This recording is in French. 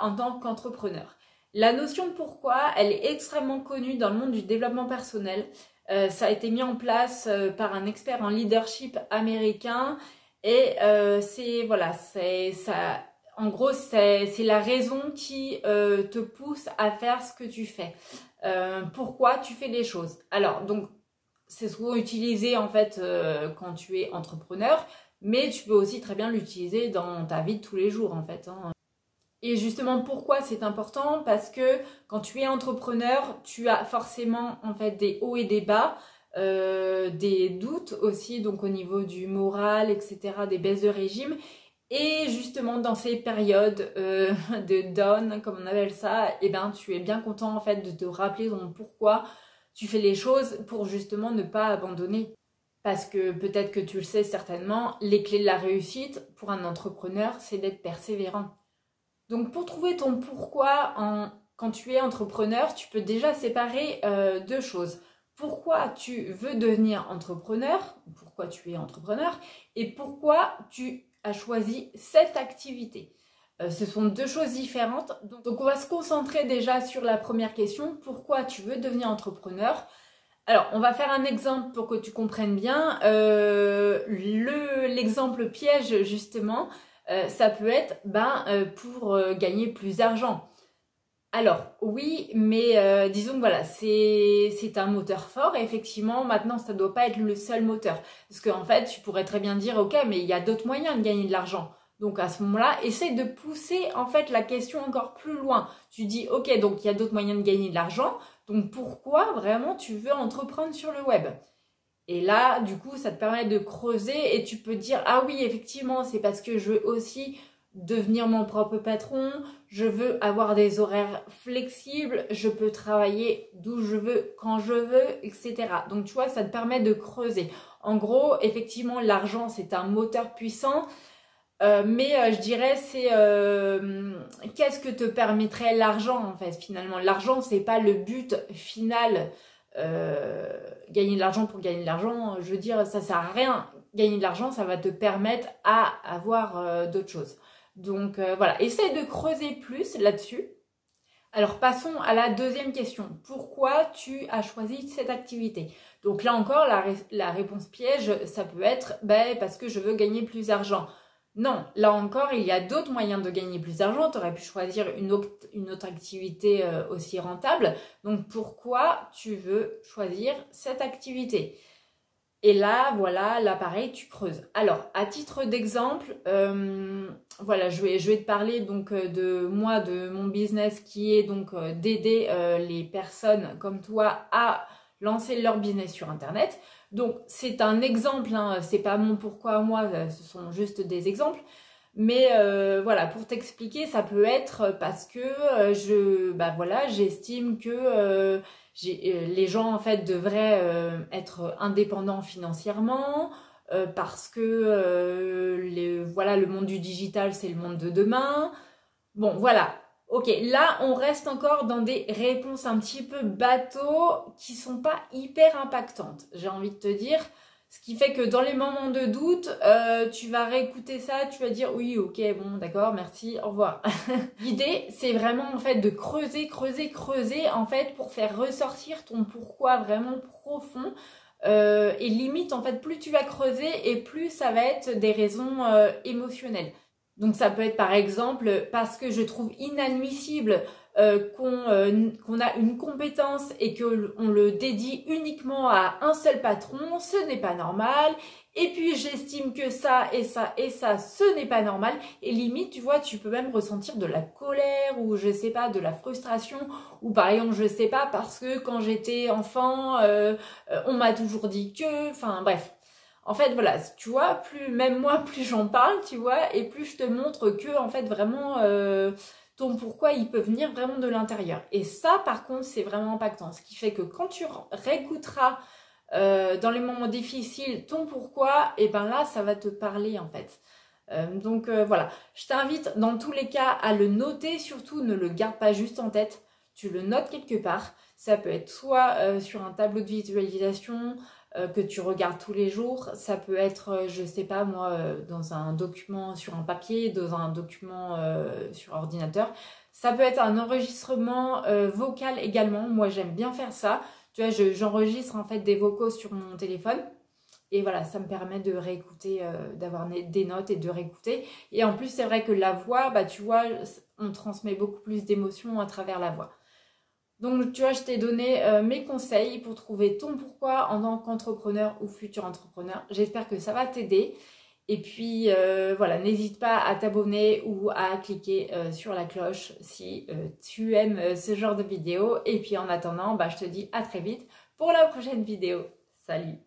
en tant qu'entrepreneur. La notion de pourquoi, elle est extrêmement connue dans le monde du développement personnel. Ça a été mis en place par un expert en leadership américain et en gros, c'est la raison qui te pousse à faire ce que tu fais. Pourquoi tu fais les choses. Alors, donc, c'est souvent utilisé en fait quand tu es entrepreneur, mais tu peux aussi très bien l'utiliser dans ta vie de tous les jours en fait. Et justement, pourquoi c'est important? Parce que quand tu es entrepreneur, tu as forcément en fait des hauts et des bas, des doutes aussi, donc au niveau du moral, etc., des baisses de régime. Et justement, dans ces périodes de down, comme on appelle ça, eh ben, tu es bien content en fait de te rappeler ton pourquoi tu fais les choses pour justement ne pas abandonner. Parce que peut-être que tu le sais certainement, les clés de la réussite pour un entrepreneur, c'est d'être persévérant. Donc pour trouver ton pourquoi quand tu es entrepreneur, tu peux déjà séparer deux choses. Pourquoi tu veux devenir entrepreneur, pourquoi tu es entrepreneur, et pourquoi tu as choisi cette activité. Ce sont deux choses différentes. Donc on va se concentrer déjà sur la première question, pourquoi tu veux devenir entrepreneur. Alors, on va faire un exemple pour que tu comprennes bien. L'exemple piège, justement, ça peut être pour gagner plus d'argent. Alors, oui, mais disons que voilà, c'est un moteur fort. Et effectivement, maintenant, ça ne doit pas être le seul moteur. Parce qu'en fait, tu pourrais très bien dire, ok, mais il y a d'autres moyens de gagner de l'argent. Donc à ce moment-là, essaie de pousser en fait la question encore plus loin. Tu dis, ok, donc il y a d'autres moyens de gagner de l'argent. Donc pourquoi vraiment tu veux entreprendre sur le web? Et là, du coup, ça te permet de creuser et tu peux dire, ah oui, effectivement, c'est parce que je veux aussi devenir mon propre patron, je veux avoir des horaires flexibles, je peux travailler d'où je veux, quand je veux, etc. Donc tu vois, ça te permet de creuser. En gros, effectivement, l'argent, c'est un moteur puissant. Mais je dirais c'est qu'est-ce que te permettrait l'argent en fait finalement. L'argent c'est pas le but final. Gagner de l'argent pour gagner de l'argent, je veux dire ça sert à rien. Gagner de l'argent ça va te permettre à avoir d'autres choses. Donc voilà, essaye de creuser plus là-dessus. Alors passons à la deuxième question. Pourquoi tu as choisi cette activité? Donc là encore la réponse piège ça peut être parce que je veux gagner plus d'argent. Non, là encore, il y a d'autres moyens de gagner plus d'argent. Tu aurais pu choisir une autre activité aussi rentable. Donc, pourquoi tu veux choisir cette activité? Et là, voilà, là, pareil, tu creuses. Alors, à titre d'exemple, voilà, je vais te parler donc de mon business qui est donc d'aider les personnes comme toi à lancer leur business sur Internet. Donc, c'est un exemple, hein, c'est pas mon pourquoi moi, ce sont juste des exemples. Mais voilà, pour t'expliquer, ça peut être parce que j'estime que les gens en fait devraient être indépendants financièrement parce que le monde du digital, c'est le monde de demain. Bon, voilà. Ok, là, on reste encore dans des réponses un petit peu bateau qui sont pas hyper impactantes, j'ai envie de te dire. Ce qui fait que dans les moments de doute, tu vas réécouter ça, tu vas dire oui, ok, bon, d'accord, merci, au revoir. L'idée, c'est vraiment en fait de creuser, en fait, pour faire ressortir ton pourquoi vraiment profond. Et limite, en fait, plus tu vas creuser et plus ça va être des raisons émotionnelles. Donc ça peut être par exemple parce que je trouve inadmissible qu'on a une compétence et qu'on le dédie uniquement à un seul patron, ce n'est pas normal. Et puis j'estime que ça et ça et ça, ce n'est pas normal. Et limite, tu vois, tu peux même ressentir de la colère ou je sais pas, de la frustration. Ou par exemple, je sais pas, parce que quand j'étais enfant, on m'a toujours dit que... Enfin bref. En fait, voilà, tu vois, même moi, plus j'en parle, tu vois, et plus je te montre que, en fait, vraiment, ton pourquoi, il peut venir vraiment de l'intérieur. Et ça, par contre, c'est vraiment impactant. Ce qui fait que quand tu réécouteras dans les moments difficiles ton pourquoi, et ben là, ça va te parler, en fait. Donc, voilà. Je t'invite, dans tous les cas, à le noter. Surtout, ne le garde pas juste en tête. Tu le notes quelque part. Ça peut être soit sur un tableau de visualisation, que tu regardes tous les jours. Ça peut être, je sais pas moi, dans un document sur un papier, dans un document sur ordinateur. Ça peut être un enregistrement vocal également. Moi, j'aime bien faire ça. Tu vois, j'enregistre en fait des vocaux sur mon téléphone. Et voilà, ça me permet de réécouter, d'avoir des notes et de réécouter. Et en plus, c'est vrai que la voix, bah tu vois, on transmet beaucoup plus d'émotions à travers la voix. Donc, tu vois, je t'ai donné mes conseils pour trouver ton pourquoi en tant qu'entrepreneur ou futur entrepreneur. J'espère que ça va t'aider. Et puis, voilà, n'hésite pas à t'abonner ou à cliquer sur la cloche si tu aimes ce genre de vidéo. Et puis, en attendant, bah, je te dis à très vite pour la prochaine vidéo. Salut!